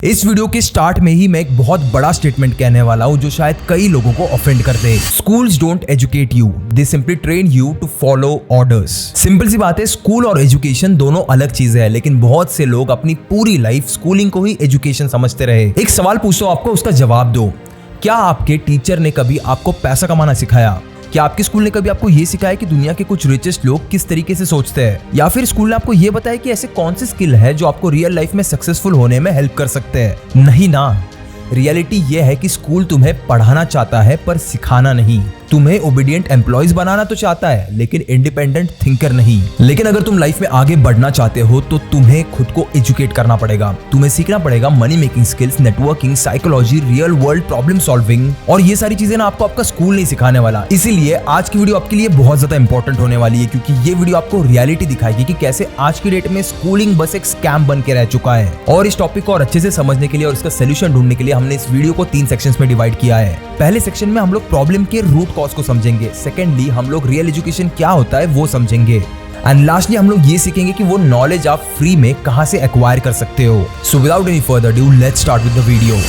इस वीडियो के स्टार्ट में ही मैं एक बहुत बड़ा स्टेटमेंट कहने वाला हूं जो शायद कई लोगों को ऑफेंड कर दे। Schools don't educate you, they simply train you to follow orders. Simple सी बात है, स्कूल और एजुकेशन दोनों अलग चीजें हैं, लेकिन बहुत से लोग अपनी पूरी लाइफ स्कूलिंग को ही एजुकेशन समझते रहे। एक सवाल पूछता हूं आपको, उसका जवाब दो। क्या आपके टीचर ने कभी आपको पैसा कमाना सिखाया? क्या आपके स्कूल ने कभी आपको ये सिखाया कि दुनिया के कुछ रिचेस्ट लोग किस तरीके से सोचते हैं? या फिर स्कूल ने आपको ये बताया कि ऐसे कौन से स्किल है जो आपको रियल लाइफ में सक्सेसफुल होने में हेल्प कर सकते हैं? नहीं ना। रियलिटी ये है कि स्कूल तुम्हें पढ़ाना चाहता है पर सिखाना नहीं। तुम्हें ओबीडिएंट एम्प्लॉइज बनाना तो चाहता है लेकिन इंडिपेंडेंट थिंकर नहीं। लेकिन अगर तुम लाइफ में आगे बढ़ना चाहते हो तो तुम्हें खुद को एजुकेट करना पड़ेगा। तुम्हें सीखना पड़ेगा money making skills, networking, psychology, real world problem solving, और ये सारी चीजें ना आपको आपका स्कूल नहीं सिखाने वाला। इसीलिए आज की वीडियो आपके लिए बहुत ज्यादा इंपॉर्टेंट होने वाली है, क्योंकि ये वीडियो आपको रियलिटी दिखाएगी कि कैसे आज की डेट में स्कूलिंग बस एक स्कैम बन के रह चुका है। और इस टॉपिक को और अच्छे से समझने के लिए और इसका सोल्यूशन ढूंढने के लिए हमने इस वीडियो को 3 सेक्शंस में डिवाइड किया है। पहले सेक्शन में हम लोग प्रॉब्लम के रूट कॉज को समझेंगे। सेकेंडली हम लोग रियल एजुकेशन क्या होता है वो समझेंगे। एंड लास्टली हम लोग ये सीखेंगे कि वो नॉलेज आप फ्री में कहां से एक्वायर कर सकते हो। So without any further due, let's start with the video.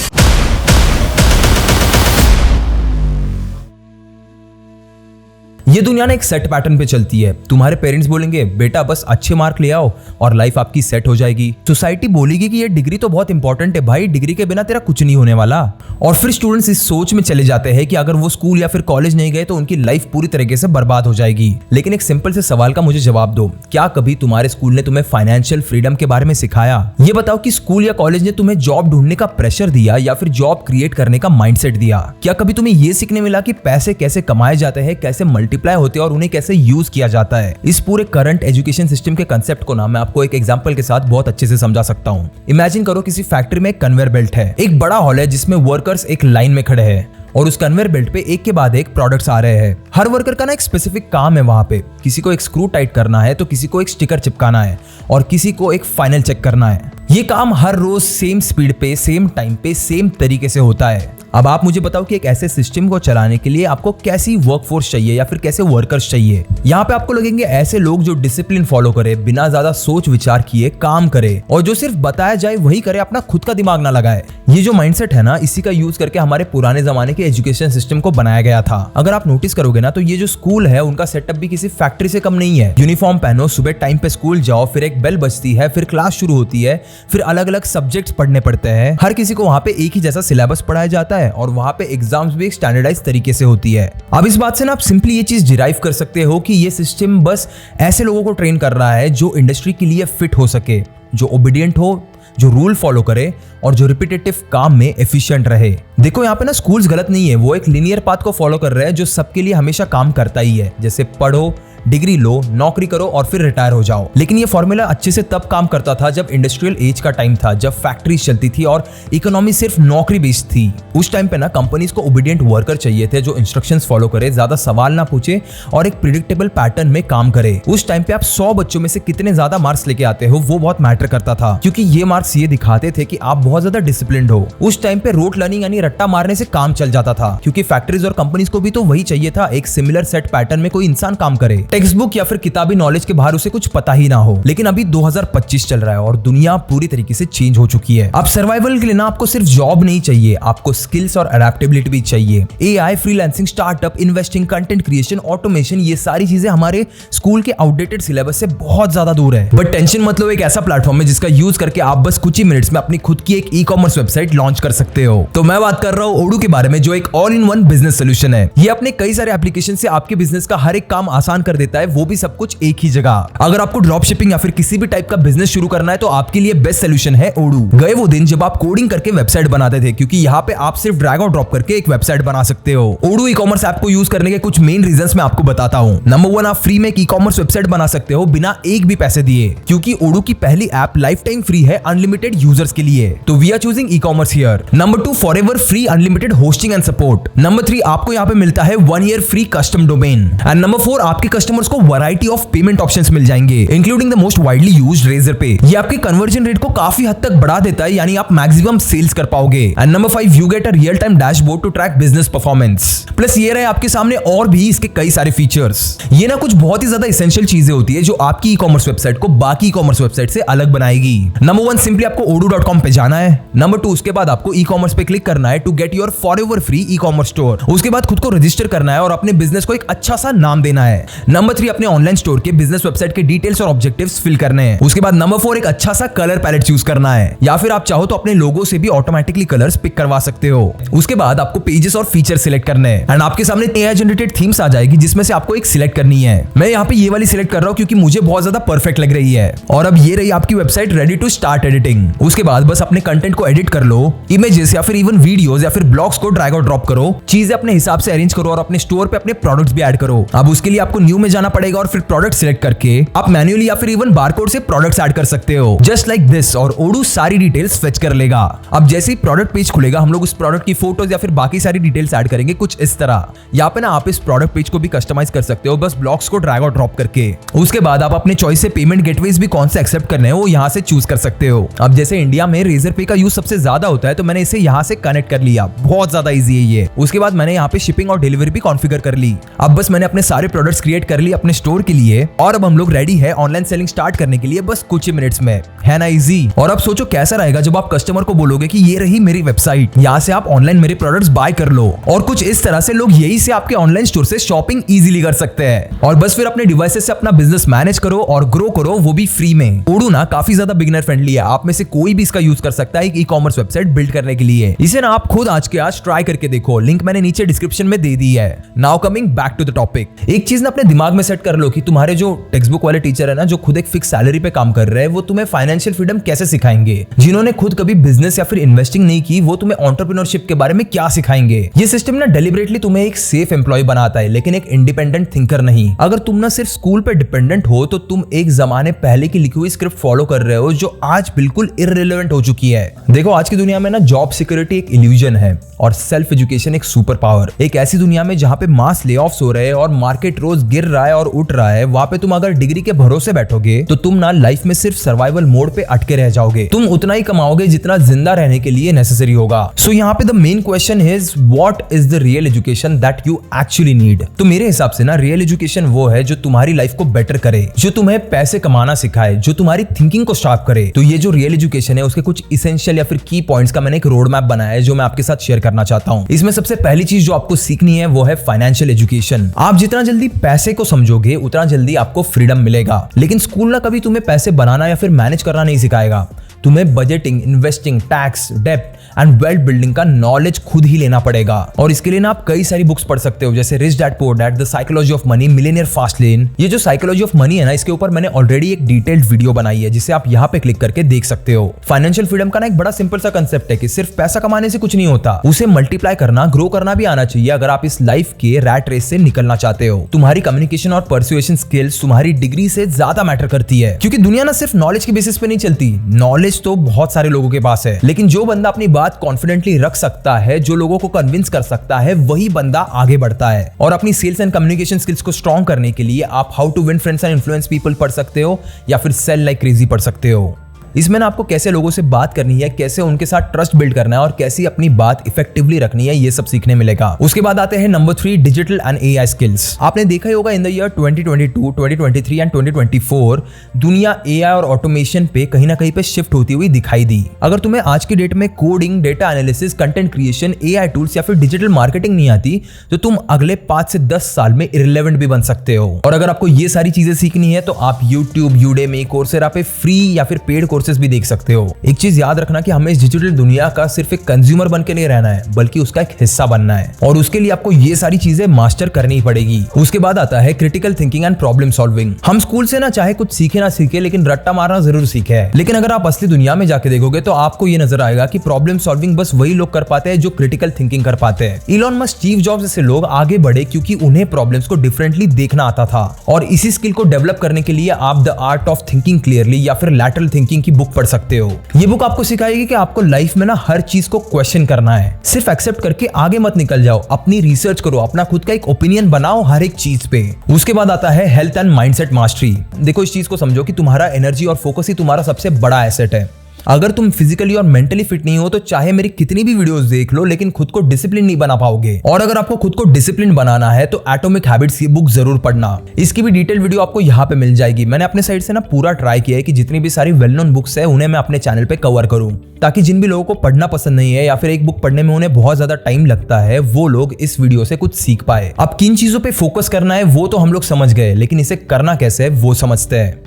ये दुनिया ना एक सेट पैटर्न पे चलती है। तुम्हारे पेरेंट्स बोलेंगे बेटा बस अच्छे मार्क ले आओ और लाइफ आपकी सेट हो जाएगी। सोसाइटी बोलेगी कि ये डिग्री तो बहुत इंपॉर्टेंट है भाई, डिग्री के बिना तेरा कुछ नहीं होने वाला। और फिर स्टूडेंट्स इस सोच में चले जाते हैं कि अगर वो स्कूल या फिर कॉलेज नहीं गए तो उनकी लाइफ पूरी तरीके से बर्बाद हो जाएगी। लेकिन एक सिंपल से सवाल का मुझे जवाब दो, क्या कभी तुम्हारे स्कूल ने तुम्हें फाइनेंशियल फ्रीडम के बारे में सिखाया? ये बताओ कि स्कूल या कॉलेज ने तुम्हें जॉब ढूंढने का प्रेशर दिया या फिर जॉब क्रिएट करने का माइंडसेट दिया? क्या कभी तुम्हें ये सीखने मिला कि पैसे कैसे कमाए जाते हैं, कैसे मल्टीप्लाई होते हैं और उन्हें कैसे यूज किया जाता है? इस पूरे करंट एजुकेशन सिस्टम के कंसेप्ट को ना मैं आपको एक एग्जांपल के साथ बहुत अच्छे से समझा सकता हूँ। इमेजिन करो किसी फैक्ट्री में एक कन्वेयर बेल्ट है। एक बड़ा हॉल है जिसमें वर्कर्स एक लाइन में खड़े हैं और उस कन्वेयर बेल्ट पे एक के बाद एक प्रोडक्ट्स आ रहे हैं। हर वर्कर का ना एक स्पेसिफिक काम है वहां पे। किसी को एक स्क्रू टाइट करना है तो किसी को एक स्टिकर चिपकाना है और किसी को एक फाइनल चेक करना है। ये काम हर रोज सेम स्पीड पे, सेम टाइम पे, सेम तरीके से होता है। अब आप मुझे बताओ कि एक ऐसे सिस्टम को चलाने के लिए आपको कैसी वर्कफोर्स चाहिए या फिर कैसे वर्कर्स चाहिए? यहाँ पे आपको लगेंगे ऐसे लोग जो डिसिप्लिन फॉलो करे, बिना ज्यादा सोच विचार किए काम करे और जो सिर्फ बताया जाए वही करे, अपना खुद का दिमाग ना लगाए। ये जो माइंडसेट है ना, इसी का यूज करके हमारे पुराने जमाने के एजुकेशन सिस्टम को बनाया गया था। अगर आप नोटिस करोगे ना तो ये जो स्कूल है उनका सेटअप भी किसी फैक्ट्री से कम नहीं है। यूनिफॉर्म पहनो, सुबह टाइम पे स्कूल जाओ, फिर एक बेल बजती है, फिर क्लास शुरू होती है, फिर अलग अलग सब्जेक्ट्स पढ़ने पड़ते हैं। हर किसी को वहाँ पे एक ही जैसा सिलेबस पढ़ाया जाता है और वहाँ पे एग्जाम्स भी एक स्टैंडर्डाइज तरीके से होती है। अब इस बात से ना आप सिंपली ये चीज डिराइव कर सकते हो कि ये सिस्टम बस ऐसे लोगों को ट्रेन कर रहा है जो इंडस्ट्री के लिए फिट हो सके, जो ओबीडिएंट हो, जो रूल फॉलो करे और जो रिपीटेटिव काम में एफिशिएंट रहे। देखो यहाँ पे ना स्कूल्स गलत नहीं है, वो एक लीनियर पाथ को फॉलो कर रहे हैं जो सबके लिए हमेशा काम करता ही है। जैसे पढ़ो, डिग्री लो, नौकरी करो और फिर रिटायर हो जाओ। लेकिन ये फॉर्मूला अच्छे से तब काम करता था जब इंडस्ट्रियल एज का टाइम था, जब फैक्ट्रीज चलती थी और इकोनॉमी सिर्फ नौकरी बेस्ड थी। उस टाइम पे ना कंपनीज को ओबीडिएंट वर्कर चाहिए थे जो इंस्ट्रक्शंस फॉलो करे, ज्यादा सवाल ना पूछे और एक प्रिडिक्टेबल पैटर्न में काम करे। उस टाइम पे आप 100 बच्चों में से कितने ज्यादा मार्क्स लेके आते हो वो बहुत मैटर करता था, क्योंकि ये मार्क्स ये दिखाते थे कि आप बहुत ज्यादा डिसिप्लिन्ड हो। उस टाइम पे रोट लर्निंग यानी रट्टा मारने से काम चल जाता था, क्योंकि फैक्ट्रीज और कंपनीज को भी तो वही चाहिए था, एक सिमिलर सेट पैटर्न में कोई इंसान काम करे। टेक्स्ट बुक या फिर किताबी नॉलेज के बाहर उसे कुछ पता ही ना हो। लेकिन अभी 2025 चल रहा है और दुनिया पूरी तरीके से चेंज हो चुकी है। अब सर्वाइवल के लिए ना आपको सिर्फ जॉब नहीं चाहिए, आपको स्किल्स और अडेप्टेबिलिटी भी चाहिए। AI, freelancing, startup, investing, content creation, automation, ये सारी चीजें हमारे स्कूल के आउटडेटेड सिलेबस से बहुत ज्यादा दूर है। बट टेंशन मत लो, एक ऐसा प्लेटफॉर्म है जिसका यूज करके आप बस कुछ ही मिनट्स में अपनी खुद की एक ई-कॉमर्स वेबसाइट लॉन्च कर सकते हो। तो मैं बात कर रहा हूँ ओडू के बारे में, जो एक all in one business solution है। ये अपने कई सारे एप्लीकेशन से आपके बिजनेस का हर एक काम आसान कर देता है, वो भी सब कुछ एक ही जगह। अगर आपको ड्रॉप शिपिंग या फिर किसी भी टाइप का बिजनेस शुरू करना है तो आपके लिए बेस्ट सोल्यूशन है ओडू। गए वो दिन जब आप कोडिंग करके वेबसाइट बनाते थे, क्योंकि यहाँ पे आप सिर्फ ड्रैग और ड्रॉप करके एक वेबसाइट बना सकते हो। ओडू ई-कॉमर्स ऐप को यूज करने के कुछ मेन रीजंस मैं आपको बताता हूँ। नंबर 1, आप फ्री में एक ई-कॉमर्स वेबसाइट बना सकते हो बिना एक भी पैसे दिए, क्योंकि ओडू की पहली ऐप लाइफ टाइम फ्री है अनलिमिटेड यूजर्स के लिए। तो we are choosing e-commerce here. Number 2, forever free unlimited hosting and support. Number 3, आपको यहाँ पे मिलता है 1 year free custom domain. And number 4, आपके कस्टमर्स को वैरायटी ऑफ पेमेंट ऑप्शंस मिल जाएंगे, including the most widely used Razorpay. ये आपके कन्वर्जन रेट को काफी हद तक बढ़ा देता है, यानी आप मैक्सिमम सेल्स कर पाओगे। And number 5, you get a real time dashboard to track business performance. Plus ये रहे आपके सामने और भी इसके कई सारे फीचर्स। ये ना कुछ बहुत ही ज्यादा एसेंशियल चीजें होती है जो आपकी ई कॉमर्स वेबसाइट को बाकी ई कॉमर्स वेबसाइट से अलग बनाएगी। नंबर 1, सिंपली आपको odoo.com पे जाना है। नंबर 2, उसके बाद आपको ई कॉमर्स पे क्लिक करना है to get your forever free e-commerce store. उसके बाद खुद को रजिस्टर करना है और अपने बिजनेस को एक अच्छा सा नाम देना है। नंबर 3, अपने ऑनलाइन स्टोर के बिजनेस वेबसाइट के डिटेल्स और ऑब्जेक्टिव्स फिल करने हैं। उसके बाद नंबर 4, एक अच्छा सा कलर पैलेट चूज करना है, या फिर आप चाहो तो अपने लोगो से भी ऑटोमेटिकली कलर्स पिक करवा सकते हो। उसके बाद आपको पेजेस और फीचर सिलेक्ट करने हैं एंड आपके सामने एआई जनरेटेड थीम्स आ जाएगी जिसमें से आपको एक सिलेक्ट करनी है। मैं यहाँ पे ये वाली सिलेक्ट कर रहा हूँ क्योंकि मुझे बहुत ज्यादा परफेक्ट लग रही है। और अब ये रही आपकी website ready to start editing. उसके बाद बस अपने कंटेंट को एडिट कर लो, इमेजेस या फिर इवन वीडियोस या फिर ब्लॉग्स को ड्रैग और ड्रॉप करो, चीजें अपने हिसाब से अरेंज करो और अपने स्टोर पे अपने प्रोडक्ट्स भी ऐड करो। अब उसके लिए आपको न्यू में जाना पड़ेगा और फिर प्रोडक्ट सिलेक्ट करके आप मैन्युअली या फिर इवन बारकोड से प्रोडक्ट्स ऐड कर सकते हो, जस्ट लाइक दिस। और ओडू सारी डिटेल्स फेच कर लेगा। अब जैसे ही प्रोडक्ट पेज खुलेगा हम लोग उस प्रोडक्ट की फोटोज या फिर बाकी सारी डिटेल्स ऐड करेंगे कुछ इस तरह। यहाँ पे ना आप इस प्रोडक्ट पेज को भी कस्टमाइज कर सकते हो बस ब्लॉक्स को ड्रैग और ड्रॉप करके। उसके बाद आप अपने चॉइस से पेमेंट गेटवेज भी कौन से एक्सेप्ट करने हैं वो यहाँ से चूज कर सकते हो। अब जैसे इंडिया में रेजर पे का यूज सबसे ज्यादा होता है तो मैंने इसे यहाँ से कनेक्ट कर लिया, बहुत ज्यादा इजी है ये। उसके बाद मैंने यहाँ पे शिपिंग और डिलीवरी भी कॉन्फ़िगर कर ली। अब बस मैंने अपने सारे प्रोडक्ट्स क्रिएट कर ली अपने स्टोर के लिए और अब हम लोग रेडी है ऑनलाइन सेलिंग स्टार्ट करने के लिए बस कुछ ही मिनट्स में, है ना इजी। और अब सोचो कैसा रहेगा जब आप कस्टमर को बोलोगे कि ये रही मेरी वेबसाइट, यहाँ से आप ऑनलाइन मेरे प्रोडक्ट्स बाय कर लो। और कुछ इस तरह से लोग यही से आपके ऑनलाइन स्टोर से शॉपिंग इजीली कर सकते हैं और बस फिर अपने डिवाइसेस से अपना बिजनेस मैनेज करो और ग्रो करो, वो भी फ्री में। ओडू ना काफी ज्यादा बिगिनर फ्रेंडली है, आप में से कोई भी इसका यूज कर सकता है एक ई कॉमर्स वेबसाइट बिल्ड करने के लिए। इसे ना आप खुद आज के आज ट्राई करके देखो, लिंक मैंने नीचे डिस्क्रिप्शन में दे दी है। Now coming back to the topic, एक चीज ना अपने दिमाग में सेट कर लो कि तुम्हारे जो टेक्स्ट बुक वाले टीचर है ना जो खुद एक फिक्स सैलरी पे काम कर रहे हैं वो तुम्हें फाइनेंशियल फ्रीडम कैसे सिखाएंगे। जिन्होंने खुद कभी बिजनेस या फिर इन्वेस्टिंग नहीं की वो तुम्हें एंटरप्रेन्योरशिप के बारे में क्या सिखाएंगे। ये सिस्टम ना डेलिबरेटली तुम्हें एक सेफ एम्प्लॉय बनाता है लेकिन एक इंडिपेंडेंट थिंकर नहीं। अगर तुम ना सिर्फ स्कूल पे डिपेंडेंट हो तो तुम एक जमाने पहले की लिखी हुई स्क्रिप्ट फॉलो कर रहे हो जो आज बिल्कुल इररिलेवेंट हो चुकी है। देखो आज की दुनिया में ना जॉब सिक्योरिटी एक इल्यूजन है और सेल्फ एजुकेशन एक सुपर पावर। एक ऐसी दुनिया में जहां पे मास लेऑफ्स हो रहे हैं और मार्केट रोज गिर रहा है और उठ रहा है, वहां पे तुम अगर डिग्री के भरोसे बैठोगे तो तुम ना लाइफ में सिर्फ सर्वाइवल मोड पे अटके रह जाओगे। तुम उतना ही कमाओगे जितना जिंदा रहने के लिए नेसेसरी होगा। सो यहाँ पे the main question is what is the real education that you actually need. तो मेरे हिसाब से ना रियल एजुकेशन वो है जो तुम्हारी लाइफ को बेटर करे, जो तुम्हें पैसे कमाना सिखाए, जो तुम्हारी थिंकिंग को शार्प करे। तो ये जो रियल एजुकेशन है उसके कुछ इसेंशियल या फिर की पॉइंट्स का मैंने एक रोड मैप बनाया है जो मैं आपके साथ शेयर करना चाहता हूँ। इसमें सबसे पहली चीज जो आपको सीखनी है वो है फाइनेंशियल एजुकेशन। आप जितना जल्दी पैसे को समझोगे उतना जल्दी आपको फ्रीडम मिलेगा। लेकिन स्कूल ना कभी तुम्हें पैसे बनाना या फिर मैनेज करना नहीं सिखाएगा। तुम्हें बजटिंग, इन्वेस्टिंग, टैक्स, डेब्ट एंड वेल्थ बिल्डिंग का नॉलेज खुद ही लेना पड़ेगा। और इसके लिए ना आप कई सारी बुक्स पढ़ सकते हो जैसे rich dad poor dad, the psychology of money, millionaire fast lane. ये जो साइकोलॉजी ऑफ मनी है ना इसके ऊपर मैंने ऑलरेडी एक डिटेल्ड वीडियो बनाई है जिसे आप यहाँ पे क्लिक करके देख सकते हो। फाइनेंशियल फ्रीडम का ना एक बड़ा सिंपल सा कंसेप्ट है कि सिर्फ पैसा कमाने से कुछ नहीं होता, उसे मल्टीप्लाई करना, ग्रो करना भी आना चाहिए अगर आप इस लाइफ के रैट रेस से निकलना चाहते हो। तुम्हारी कम्युनिकेशन और परसुएशन स्किल्स तुम्हारी डिग्री से ज्यादा मैटर करती है क्योंकि दुनिया ना सिर्फ नॉलेज के बेसिस पे नहीं चलती। नॉलेज तो बहुत सारे लोगों के पास है लेकिन जो बंदा अपनी बात कॉन्फिडेंटली रख सकता है, जो लोगों को कन्विंस कर सकता है, वही बंदा आगे बढ़ता है। और अपनी सेल्स एंड कम्युनिकेशन स्किल्स को स्ट्रॉन्ग करने के लिए आप how to win friends and influence people पढ़ सकते हो या फिर सेल लाइक क्रेजी पढ़ सकते हो। इसमें ना आपको कैसे लोगों से बात करनी है, कैसे उनके साथ ट्रस्ट बिल्ड करना है और कैसे अपनी बात इफेक्टिवली रखनी है, ये सब सीखने मिलेगा। उसके बाद आते हैं number 3, digital and AI skills. आपने देखा ही होगा इन द ईयर 2022, 2023 एंड 2024 दुनिया एआई और ऑटोमेशन पे कहीं ना कहीं पे शिफ्ट होती हुई दिखाई दी। अगर तुम्हें आज की डेट में coding, data analysis, content creation, AI tools या फिर डिजिटल मार्केटिंग नहीं आती तो तुम अगले 5 से 10 साल में इररिलेवेंट भी बन सकते हो। और अगर आपको ये सारी चीजें सीखनी है तो आप यूट्यूब, यूडेमी, कोर्सेरा पे फ्री या फिर पेड कोर्सेज भी देख सकते हो। एक चीज याद रखना कि हमें इस डिजिटल दुनिया का सिर्फ एक कंज्यूमर बन के नहीं रहना है बल्कि उसका एक हिस्सा बनना है और उसके लिए आपको ये सारी चीजें मास्टर करनी ही पड़ेगी। उसके बाद आता है critical thinking and problem solving. हम स्कूल से ना चाहे कुछ सीखे ना सीखे लेकिन रट्टा मारना जरूर सीखे है, लेकिन अगर आप असली दुनिया में जाके देखोगे तो आपको ये नजर आएगा कि प्रॉब्लम सॉल्विंग बस वही लोग कर पाते हैं जो क्रिटिकल थिंकिंग कर पाते हैं। इलॉन मस्क, स्टीव जॉब्स जैसे लोग आगे बढ़े क्योंकि उन्हें प्रॉब्लम्स को डिफरेंटली देखना आता था और इसी स्किल को डेवलप करने के लिए आप the art of thinking clearly या फिर लैटरल थिंकिंग की की बुक पढ़ सकते हो। ये बुक आपको सिखाएगी कि आपको लाइफ में ना हर चीज को क्वेश्चन करना है, सिर्फ एक्सेप्ट करके आगे मत निकल जाओ। अपनी रिसर्च करो, अपना खुद का एक ओपिनियन बनाओ हर एक चीज पे। उसके बाद आता है हेल्थ एंड माइंडसेट मास्टरी। देखो इस चीज को समझो कि तुम्हारा एनर्जी और फोकस ही तुम्हारा सबसे बड़ा एसेट है। अगर तुम फिजिकली और मेंटली फिट नहीं हो तो चाहे मेरी कितनी भी वीडियोस देख लो, लेकिन खुद को डिसिप्लिन नहीं बना पाओगे। और अगर आपको खुद को डिसिप्लिन बनाना है तो एटॉमिक हैबिट्स की बुक जरूर पढ़ना। इसकी भी डिटेल वीडियो आपको यहाँ पे मिल जाएगी। मैंने अपने साइड से ना पूरा ट्राई किया है कि जितनी भी सारी वेल नोन बुक्स है उन्हें मैं अपने चैनल पे कवर करूं, ताकि जिन भी लोगों को पढ़ना पसंद नहीं है या फिर एक बुक पढ़ने में उन्हें बहुत ज्यादा टाइम लगता है, वो लोग इस वीडियो से कुछ सीख पाए। अब किन चीजों पे फोकस करना है वो तो हम लोग समझ गए, लेकिन इसे करना कैसे है वो समझते हैं।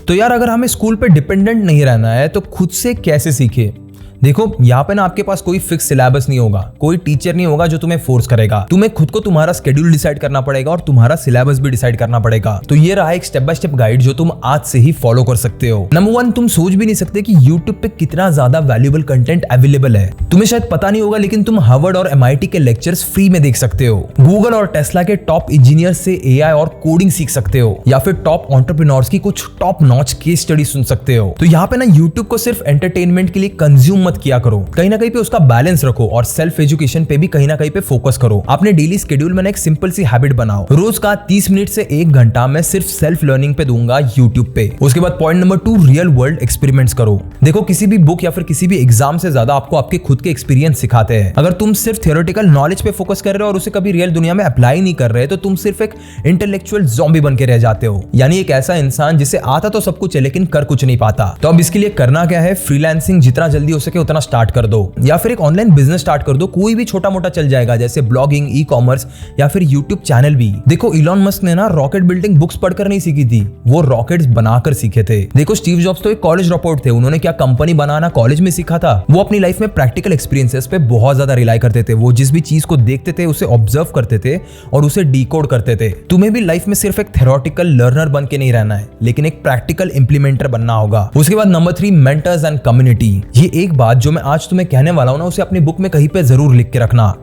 तो यार अगर हमें स्कूल पे डिपेंडेंट नहीं रहना है तो खुद से कैसे सीखे? देखो यहाँ पे ना आपके पास कोई फिक्स सिलेबस नहीं होगा, कोई टीचर नहीं होगा जो तुम्हें फोर्स करेगा। तुम्हें खुद को तुम्हारा शेड्यूल डिसाइड करना पड़ेगा और तुम्हारा सिलेबस भी डिसाइड करना पड़ेगा। तो ये रहा एक स्टेप बाय स्टेप गाइड जो तुम आज से ही फॉलो कर सकते हो। नंबर 1, तुम सोच भी नहीं सकते कि YouTube पे कितना ज्यादा वैल्यूएबल कंटेंट अवेलेबल है। तुम्हें शायद पता नहीं होगा, लेकिन तुम हार्वर्ड और MIT के लेक्चर्स फ्री में देख सकते हो। गूगल और टेस्ला के टॉप इंजीनियर से AI और कोडिंग सीख सकते हो, या फिर टॉप एंटरप्रेन्योर्स की कुछ टॉप नॉच केस स्टडी सुन सकते हो। तो यहाँ पे ना YouTube को सिर्फ एंटरटेनमेंट के लिए कंज्यूम मत किया करो, कहीं ना कहीं पे उसका बैलेंस रखो और सेल्फ एजुकेशन पे भी कहीं ना कहीं पे फोकस करो। अपने डेली शेड्यूल में एक सिंपल सी हैबिट बनाओ, रोज का 30 मिनट से 1 घंटा मैं सिर्फ सेल्फ लर्निंग पे दूंगा YouTube पे। उसके बाद point number 2, real world experiments करो। देखो किसी भी बुक या फिर किसी भी एग्जाम से ज्यादा आपको आपके खुद के एक्सपीरियंस सिखाते हैं। अगर तुम सिर्फ थियोरेटिकल नॉलेज पे फोकस कर रहे हो और उसे कभी रियल दुनिया में अप्लाई नहीं कर रहे तो तुम सिर्फ एक इंटेलेक्चुअल ज़ॉम्बी बन के रह जाते हो, यानी एक ऐसा इंसान जिसे आता तो सब कुछ है लेकिन कर कुछ नहीं पाता। तो अब इसके लिए करना क्या है? फ्रीलांसिंग जितना जल्दी हो सके उतना स्टार्ट कर दो, या फिर एक ऑनलाइन बिजनेस स्टार्ट कर दो। कोई भी छोटा मोटा चल जाएगा, जैसे ब्लॉगिंग, ई कॉमर्स या फिर यूट्यूब चैनल भी। देखो इलॉन मस्क ने ना रॉकेट बिल्डिंग बुक्स पढ़कर नहीं सीखी थी, वो रॉकेट्स बनाकर सीखे थे। देखो स्टीव जॉब्स तो एक कॉलेज ड्रॉप आउट थे, उन्होंने क्या कंपनी बनाना कॉलेज में सीखा था? वो अपनी लाइफ में प्रैक्टिकल एक्सपीरियंसेस पे बहुत ज्यादा रिलाई करते थे। वो जिस भी चीज को देखते थे उसे ऑब्जर्व करते थे और उसे डिकोड करते थे। तुम्हें भी लाइफ में सिर्फ एक थ्योरेटिकल लर्नर बन के नहीं रहना है, लेकिन एक प्रैक्टिकल इंप्लीमेंटर बनना होगा। उसके बाद नंबर 3, मेंटर्स एंड कम्युनिटी। ये एक बात जो मैं आज तुम्हें कहने वाला हूं ना, उसे अपनी बुक में कहीं पे जरूर लिख के रखना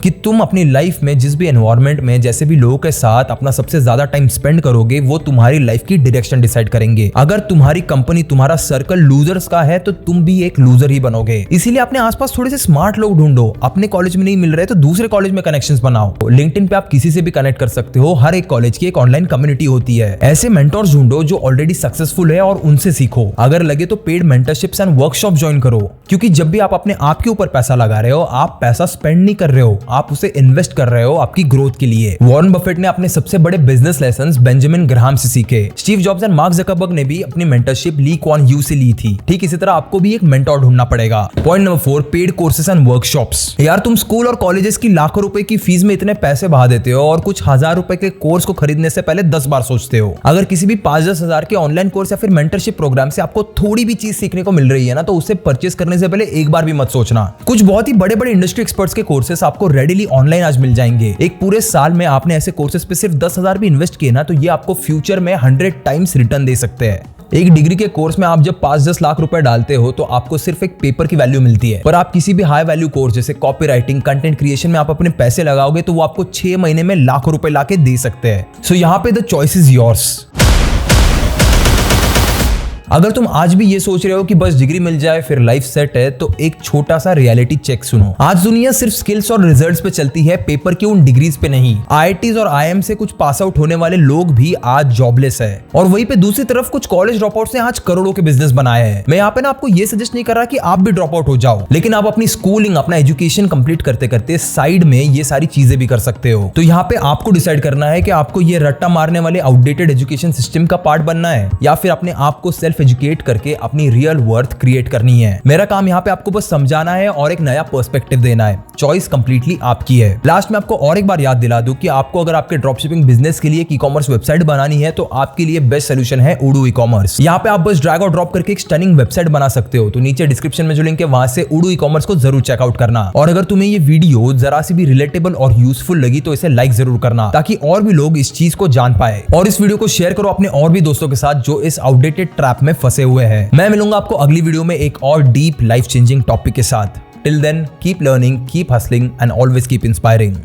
कि तुम अपनी लाइफ में जिस भी एनवायरनमेंट में जैसे भी लोगों के साथ अपना सबसे ज्यादा टाइम स्पेंड करोगे वो तुम्हारी लाइफ की डायरेक्शन डिसाइड करेंगे। अगर तुम्हारी कंपनी, तुम्हारा सर्कल लूजर्स का है तो तुम भी एक लूजर ही बनोगे। इसीलिए अपने आसपास थोड़े से स्मार्ट लोग ढूंढो। अपने कॉलेज में नहीं मिल रहे तो दूसरे कॉलेज में कनेक्शंस बनाओ। लिंक्डइन पे आप किसी से भी कनेक्ट कर सकते हो। हर एक कॉलेज की एक ऑनलाइन कम्युनिटी होती है। ऐसे मेंटोर्स ढूंढो जो ऑलरेडी सक्सेसफुल है और उनसे सीखो। अगर लगे तो पेड मेंटरशिप्स एंड वर्कशॉप ज्वाइन करो, क्योंकि जब भी आप अपने आप के ऊपर पैसा लगा रहे हो, आप पैसा स्पेंड नहीं कर रहे हो, आप उसे इन्वेस्ट कर रहे हो आपकी ग्रोथ के लिए। वॉरेन बफेट ने अपने सबसे बड़े बिजनेस लेसन्स बेंजामिन ग्राहम से सीखे। Steve jobs and mark Zuckerberg ने भी अपनी मेंटरशिप ली क्वान यू से ली थी। ठीक इसी तरह आपको भी एक मेंटोर ढूंढना पड़ेगा। Point number 4, paid courses and workshops. यार तुम स्कूल और कॉलेजेस की लाखों रुपए की फीस में इतने पैसे बहा देते हो और कुछ हजार रुपए के कोर्स को खरीदने से पहले 10 बार सोचते हो। अगर किसी भी 5-10 हजार के ऑनलाइन कोर्स या फिर मेंटरशिप प्रोग्राम से आपको थोड़ी भी चीज सीखने को मिल रही है ना, तो उसे परचेस करने से पहले एक बार भी मत सोचना। कुछ बहुत ही बड़े बड़े इंडस्ट्री एक्सपर्ट्स के कोर्सेस आपको रेडिली ऑनलाइन आज मिल जाएंगे। एक पूरे साल में आपने ऐसे कोर्सेज पे सिर्फ 10,000 भी इन्वेस्ट किए ना, तो ये आपको फ्यूचर में 100 टाइम्स रिटर्न दे सकते हैं। एक डिग्री के कोर्स में आप जब 5-10 लाख रुपए डालते हो तो आपको सिर्फ एक पेपर की वैल्यू मिलती है, पर आप किसी भी हाई वैल्यू कोर्स जैसे कॉपी राइटिंग, कंटेंट क्रिएशन में आप अपने पैसे लगाओगे तो वो आपको 6 महीने में लाखों रुपए लाके दे सकते हैं। सो यहाँ पे द चॉइस इज योर्स। अगर तुम आज भी ये सोच रहे हो कि बस डिग्री मिल जाए फिर लाइफ सेट है, तो एक छोटा सा रियलिटी चेक सुनो। आज दुनिया सिर्फ स्किल्स और रिजल्ट्स पे चलती है, पेपर की उन डिग्रीज पे नहीं। IITs और IIM से कुछ पास आउट होने वाले लोग भी आज जॉबलेस है, और वहीं पे दूसरी तरफ कुछ कॉलेज ड्रॉप आउट ने आज करोड़ों के बिजनेस बनाए हैं। मैं यहाँ पे ना आपको ये सजेस्ट नहीं कर रहा कि आप भी ड्रॉप आउट हो जाओ, लेकिन आप अपनी स्कूलिंग, अपना एजुकेशन कंप्लीट करते करते साइड में ये सारी चीजें भी कर सकते हो। तो यहाँ पे आपको डिसाइड करना है कि आपको ये रट्टा मारने वाले आउटडेटेड एजुकेशन सिस्टम का पार्ट बनना है या फिर अपने आप को सेल्फ एजुकेट करके अपनी रियल वर्थ क्रिएट करनी है। मेरा काम यहाँ पे आपको बस समझाना है और एक नया पर्सपेक्टिव देना है। चॉइस कंप्लीटली आपकी है। लास्ट में आपको और एक बार याद दिला दूं कि आपको अगर आपके ड्रॉपशिपिंग बिजनेस के लिए ई कॉमर्स वेबसाइट बनानी है तो आपके लिए बेस्ट सोल्यूशन है उडू ई कॉमर्स। यहाँ पे आप बस ड्रैग और ड्रॉप करके एक स्टनिंग वेबसाइट बना सकते हो। तो नीचे डिस्क्रिप्शन में जो लिंक है वहां से उडू ई कॉमर्स को जरूर चेकआउट करना। और अगर तुम्हें ये वीडियो जरा सी भी रिलेटेबल और यूजफुल लगी तो इसे लाइक जरूर करना, ताकि और भी लोग इस चीज को जान पाए। और इस वीडियो को शेयर करो अपने और भी दोस्तों के साथ जो इस आउटडेटेड ट्रैप में फंसे हुए हैं। मैं मिलूंगा आपको अगली वीडियो में एक और डीप लाइफ चेंजिंग टॉपिक के साथ। Till then keep learning, keep hustling and always keep inspiring.